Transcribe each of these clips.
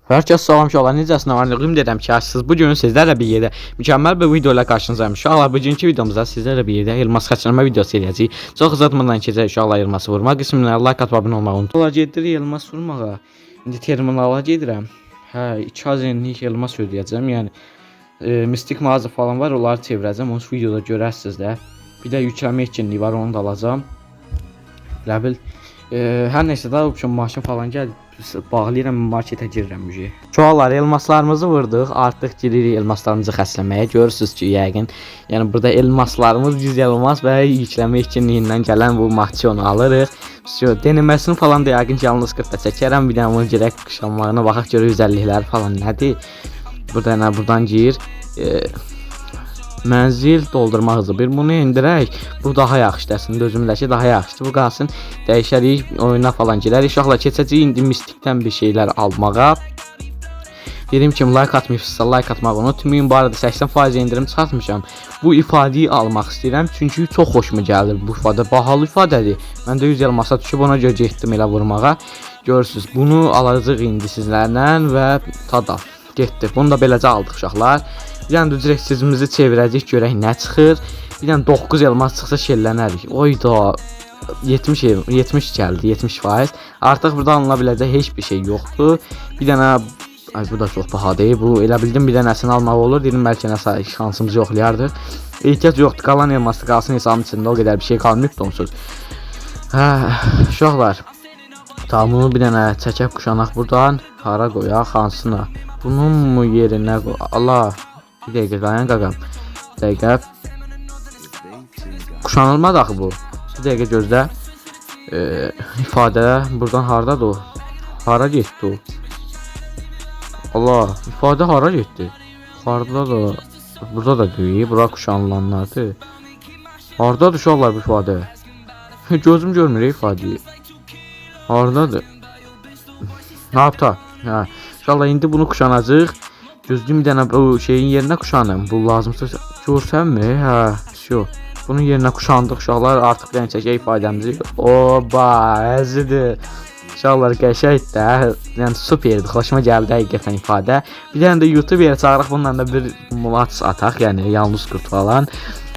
Herkes salam uşaqlar, necəsiniz? Varlığım deyirəm ki, siz bu gün sizlərlə bir yerdə mükəmməl bir video ilə qarşınızdayım. Uşaqlar, bugünkü videomuzda sizlərlə bir yerdə elmas qaçırma videosu eləyəcəyik. Çox uzatmadan keçək uşaqlar, elması vurma qisminə like atıb abunə olmağı unutmayın. Gedirik elmas vurmağa. İndi terminala gedirəm. Hə, 2 azenlik elmas ödəyəcəm. Yəni mistik mağaza falan var, onları çevirəcəm. Onu videoda görərsiniz də. Bir də yükləmə etkinliyi var, onu da alacağam. Elə bil hər nəysə daha opsiyon maşın falan gəldi. Bağlayıram, marketə girirəm müjə. Çoğalar elmaslarımızı vurduq. Artıq giririk elmaslarımızı xəsləməyə. Görürsüz ki, yəqin. Yəni burada elmaslarımız 100 elmas və yükləmə etkinliyindən gələn bu maçonu alırıq. Deneməsini falan da yəqin ki, yalnız 40-da çəkərəm. Bir dənə bunu girək qışanlarına baxaq görə 150'lər falan nədir? Buradan gir. Mənzil doldurma hızı. Bir bunu indirək. Bu daha yaxşıdır. Əslində özümdəki daha yaxşıdır. Bu qalsın. Dəyişərik, oyuna falan girərik. Uşaqlar keçəcəyik indi mistikdən bir şeylər almağa. Dedim ki, like atmayıbsınızsa like atmağı unutmayın. Bu arada 80% indirim çıxartmışam. Bu ifadəyi almaq istəyirəm. Çünki çox xoşuma gəlir bu ifadə. Bahalı ifadədir. Mən də 100 elmasa düşüb ona görə getdim elə vurmağa. Görürsüz. Bunu alacağıq indi sizlərlə və tada getdi. Bunu da beləcə aldıq uşaqlar. Bir dənə də direksiyimizi çevirəcək, görək nə çıxır. Bir dənə 9 elmas çıxsa şellənərik. Oyda 70 gəldi, 70%. Artıq burada alına biləcək heç bir şey yoxdur. Bir dənə bu da çox bahadır. Bu elə bildim bir dənəsini almaq olur. Dedim bəlkə nəsə şansımız yoxlayardıq. Ehtiyac yoxdur. Qalan elması qalsın hesabın içində. O qədər bir şey qalmayıb onsuz. Hə, uşaqlar. Tamamı bir dənə çəkib quşanaq buradan. Hara qoyaq, hansına? Bunun mu yerinə qoy? Allah. Bir dəqiqə dayan qaqam. Bir dəqiqə. Kuşanılmadı axı bu. Bir dəqiqə gözlə. İfadə buradan hardadır o? Hara getdi o? Allah, ifadə hara getdi? Hardadır? Burada da deyil. Bura kuşanılanlardır. Hardadır uşaqlar bu ifadə? Gözüm görmür ifadəyi. Hardadır? Ne yaptı? Hə. İnşallah indi bunu kuşanacaq. Gözlüyüm bir dənə bu şeyin yerinə kuşanım. Bu lazımsa görsənmi? Hə, şu. Bunun yerinə kuşandıq uşaqlar. Artıq bir dənə çəkək ifadəmizi. Oba, əzidir. Uşaqlar qəşəngdir də. Yəni superdir. Xoşuma gəldi həqiqətən ifadə. Bir dənə də YouTube'a çağıraq, bununla da bir maç ataq. Yəni yalnız kurt falan.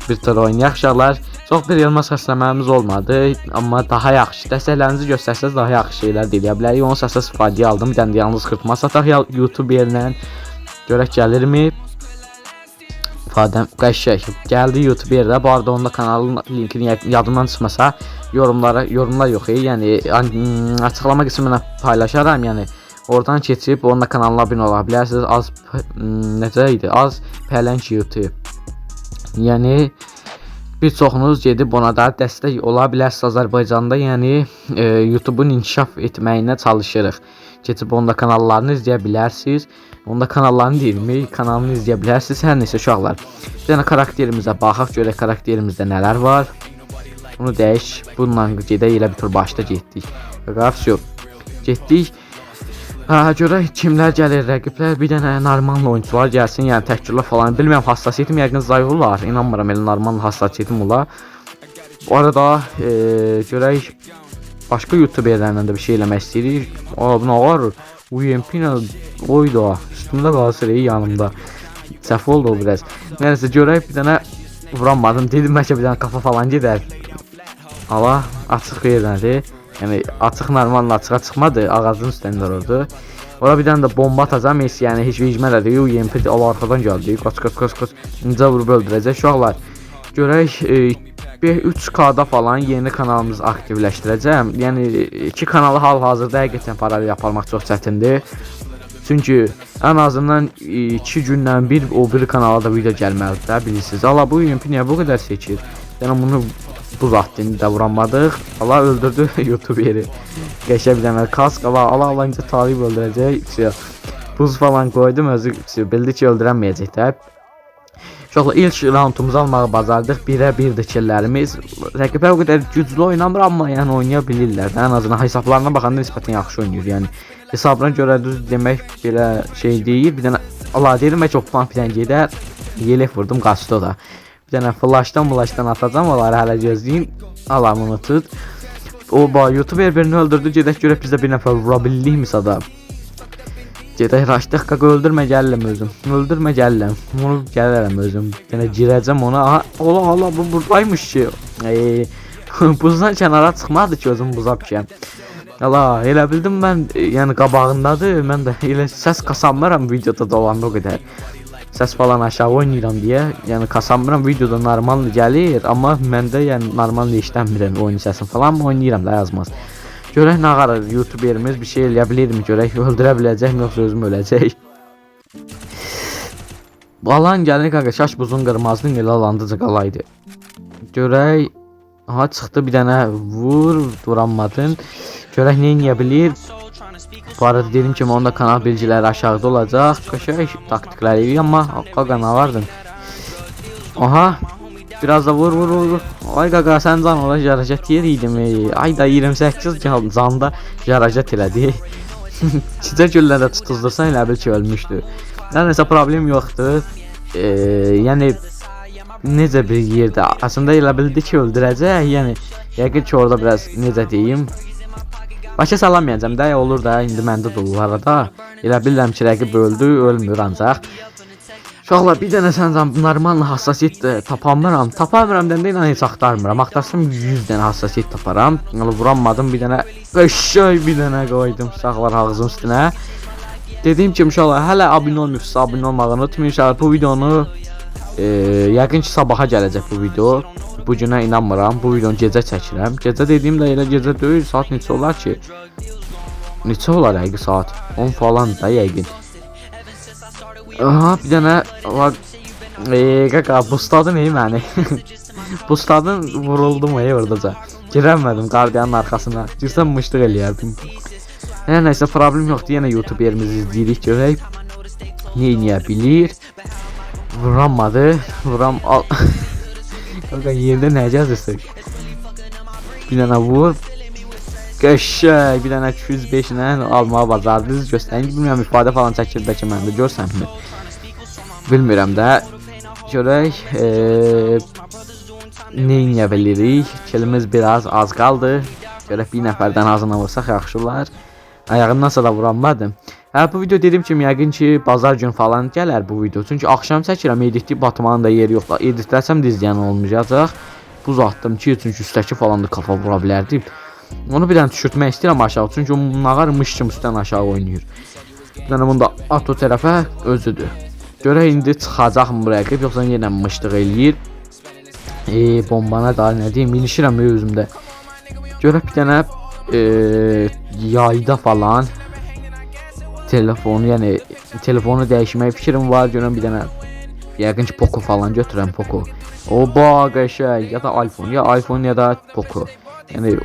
Bir tır oynayaq uşaqlar. Çox bir elmas xəsləməyimiz olmadı, amma daha yaxşı. Dəstəklərinizi göstərsəz daha yaxşı şeylər deyə bilərik. Onun əsas ifadəyi aldım. Bir dənə də yalnız kırpma sataq YouTube yerindən. Görək gəlirmi? İfadəm qəşəng. Gəldi YouTube yerdə. Bu arada onda kanalın linkini yadımdan çıxmasa yorumlar yox. Yəni açıqlama qisminə paylaşaram. Yəni oradan keçib onun kanalına abunə ola bilərsiniz. Az necə idi? Az pələng YouTube. Yəni bir çoxunuz gedib ona da dəstək ola bilərsiniz Azərbaycanda. Yəni YouTube'un inkişaf etməyinə çalışırıq. Keçib onda kanallarını izləyə bilərsiniz. Onda kanallarını deyilmi, kanalını izləyə bilərsiniz. Hər neysə uşaqlar. Bir dənə karakterimizə baxaq, görək karakterimizdə nələr var. Bunu dəyiş. Bununla gedək elə bir tur başda getdik. Qafşo. Getdik. Görək kimlər gəlir, rəqiblər. Bir dənə normal oyuncular gəlsin, yəni təkcirlər falan. Bilmirəm, hassasiyyətim yəqin zayıf olar. İnanmıram elə normal hassasiyyətim olar. Bu arada görək başqa YouTuberlərlə də bir şey eləmək istəyirik. Bu nə var? UMP-nə oyda üstümdə qalsın yanımda. Səhv oldu o biraz. Nəysə görək, bir dənə vuranmadım. Dedim bəlkə bir dənə kafa falan gedər. Allah, açıq yerlədir. Yəni açıq normal açığa çıxmadı. Ağacın üstündə oldu. Ora bir dənə də bomba atacağam. Yəni heç vecmədə UMP ala arxadan gəldi. Qaç. İncə vurub öldürəcək uşaqlar. Görək 3K'da falan yeni kanalımızı aktivləşdirəcəm. Yəni 2 kanalı hal-hazırda həqiqətən paralel aparmaq çox çətindir. Çünki ən azından 2 gündən bir o biri kanala da video gəlməlidir də, bilirsiniz. Allah, bu UMP niyə bu qədər seçir? Yəni bunu bu vaxtında da vuranmadıq. Allah öldürdü YouTube yeri. Qəşəng bir dənə kask. Allah incə talib öldürəcək. Buz falan qoydum, özü bildi ki, öldürənməyəcək də. Uşaqlar, ilk roundumuzu almağı bacardıq. 1-1'dir killərimiz. Rəqiblər o qədər güclü oynamır, amma yəni oynaya bilirlər. Ən azından hesablarına baxanda nisbətən yaxşı oynayır. Yəni hesabına görə düz demək belə şey deyil. Bir dənə Allah deyirəm, çox pump ilə gedər. Yelek vurdum, qaçdı o da. Bir dənə flashdan atacağam, onları hələ gözləyim. Alamını tut. O YouTuber birini öldürdü. Gedək görək bizdə bir nəfər vura bildikmişsə da. Gedək raşdıq, qaqa öldürmə gəlirəm özüm. Öldürmə gəlirəm. Onu gələrəm özüm. Yəni girəcəm ona. Aha, ola bu buradaymış ki. Buzdan kənara çıxmadı ki özüm buza düşəm. Ala, elə bildim mən, yəni qabağındadır. Mən də elə səs kasamıram videoda dolanda o qədər. Səs falan aşağı oynayıram deyə. Yəni kasamıram, videoda normal gəlir, amma məndə yəni normal işləmir oyun səsim falan, oynayıram da yazmaz. Görək nə qarır YouTuberimiz bir şey eləyə bilirmi, görək öldürə biləcəkmi yoxsa özüm öləcək. Balan gəlir qaqa, şaş buzun qırmazının elə alandıca qalaydı. Görək, aha çıxdı bir dənə, vuranmadın. Görək nə eləyə bilir. Bu arada dedim ki, onda kanal bilgiləri aşağıda olacaq. Qəşəng taktiklər eləyir, amma qaqa nə vardın? Aha. Biraz da vur. Ay qaqa, sən can ola jarajat yeriydim. Ay da 28 canda jarajat elədi. Çicə güllərə tutuzdursan elə bil ki ölmüşdü. Nəsə problem yoxdur. Yəni necə bir yerdə aslında elə bildi ki öldürəcək. Yəni yəqin ki orada biraz necə deyim. Başa salamayacağam da, olur da indi məndə də olur arada. Elə bilirəm ki rəqib öldü, ölmür ancaq. Uşaqlar, bir dənə səncəm normal hassasiyyət tapamıram dendə ilə heç axtarmıram. Axtarsam 100 dənə hassasiyyət taparam. Vuranmadım, bir dənə qəşəng bir dənə qoydum uşaqlar ağzının üstünə. Dediyim kimi uşaqlar, hələ abunə olmuyorsunuz, abunə olmağı unutmayın uşaqlar. Bu videonu yəqin ki sabaha gələcək bu video. Bu günə inanmıram. Bu videonu gecə çəkirəm. Gecə dediyim də elə gecə deyil, saat neçə olar ki? Neçə olar yəqin saat? 10 falan da yəqin. Aha, bir dənə var. Qaqa, bustadın məni. Bustadın vuruldum oradaca. Girəmədim qardiyanın arxasına. Girsəm mışdıq eləyərdim. Nəysə problem yoxdur. Yenə YouTuberimizi izləyirik, görək. Nə eləyə bilir? Vuranmadı. Qaqa, yerdə nə gəzirsən? Bir dənə vur. Qəşəng, bir dənə 205 ilə almağa bacardınız. Göstərin, bilmirəm ifadə falan çəkir bəlkə məndə görsənmir. Bilmirəm də. Görək nə eləyə bilirik? Kilimiz biraz az qaldı. Görək bir nəfərdən azına vursaq yaxşı olar. Ayağındansa da vuranmadım. Bu video dediyim kimi yəqin ki bazar gün falan gələr bu video. Çünki axşam çəkirəm, editli batmanın da yeri yoxdur. Editləsəm də izləyən olmayacaq. Buz atdım ki, çünki üstəki falan da kafa vura bilərdi. Onu bir dənə düşürtmək istəyirəm aşağı. Çünki o nağarmış kimi üstdən aşağı oynayır. Bir dənə bunu da at o tərəfə, özüdür. Görək indi çıxacaqmı bu rəqib, yoxsa yenə mışdıq eləyir. Bombana da nə deyim, minişirəm özümdə. Görək bir dənə yayda falan telefonu, yəni telefonu dəyişmək fikrim var. Görəm bir dənə yəqin ki Poco falan götürəm, Poco. O qəşəng, ya da iPhone, ya da Poco. Yəni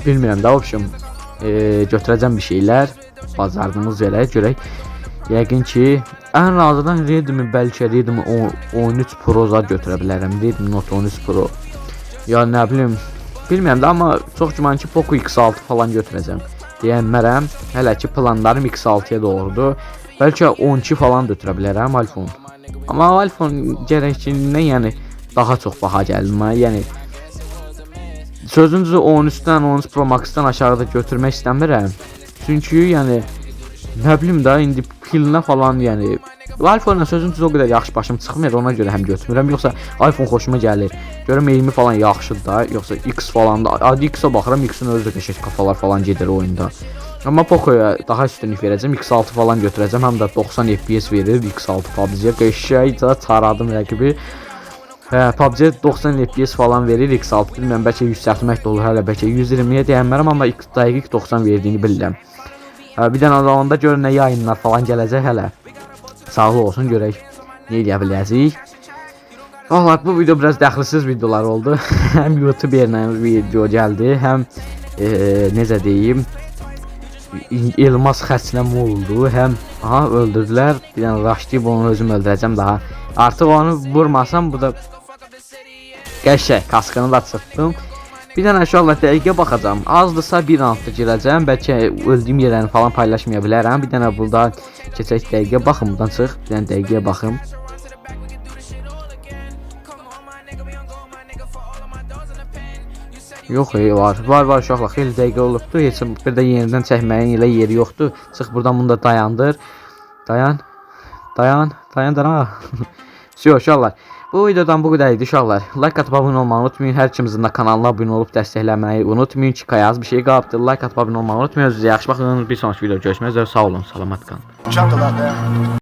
bilmirəm də, option götürəcəm bir şeylər. Bazardığımız yerə görək. Yəqin ki ən razıdan Redmi, bəlkə Redmi 13 Pro zad götürə bilərəm. Redmi Note 13 Pro. Ya nə bilim, bilmirəm də, amma çox güman ki Poco X6 falan götürəcəm. Deyənmərəm. Hələ ki planlarım X6-ya doğrudur. Bəlkə 12 falan götürə bilərəm iPhone. Amma iPhone gərəkçiliyindən yəni daha çox baha gəlmə. Yəni sözünüzü 13-dən 13 Pro Max-dan aşağıda götürmək istəmirəm. Çünki yəni nə bilim də indi pilinə falan yəni iPhone-la sözünüzü o qədər yaxşı başım çıxmır, ona görə həm götürmürəm. Yoxsa iPhone xoşuma gəlir. Görəm eğimi falan yaxşıdır da, yoxsa X falan da. Adi X-ə baxıram, X-in özü də qəşəng kafalar falan gedir oyunda. Amma Poco'ya daha üstünlük verəcəm, X6 falan götürəcəm, həm də 90 FPS verir X6 PUBG-yə. Qəşəng taradım rəqibi. PUBG 90 FPS falan verir X6, bilmirəm, bəlkə 180 də olur, hələ bəlkə 120-yə deyənmərəm, amma dəqiq 90 verdiyini bilirəm. Bir dənə onda görün nə yayınlar falan gələcək hələ. Sağlı olsun, görək nə eləyə biləcəyik. Vallahi bu video biraz dəxilsiz videolar oldu. Həm YouTube yerinə video gəldi, həm necə deyim, Elmas xərcləm oldu, həm öldürdülər. Bir dənə raşlayıb onu özüm öldürəcəm daha. Artıq onu vurmasam, bu da qəşəng kaskını da çıxdım. Bir dənə inşallah dəqiqə baxacağım. Azdırsa bir roundda girəcəm. Bəlkə öldüyüm yerlərini falan paylaşmaya bilərəm. Bir dənə burada keçək dəqiqə baxım, buradan çıx. Bir dənə dəqiqəyə baxım. Yox, var. Var uşaqlar. Xeyli dəqiqə olubdu. Heç bir də yenidən çəkməyin elə yeri yoxdur. Çıx buradan bunu da dayandır. Dayan. Всё uşaqlar. Bu videodan bu qədər idi uşaqlar. Like atıb abunə olmağı unutmayın. Hər kimizin də kanalına abunə olub dəstəkləməyi unutmayın ki, Kayaz bir şey qalibdir. Like atıb abunə olmağı unutmayın. Özünüzə yaxşı baxın. Bir sonraki videoda görüşmək üzrə. Sağ olun. Salamat qalın.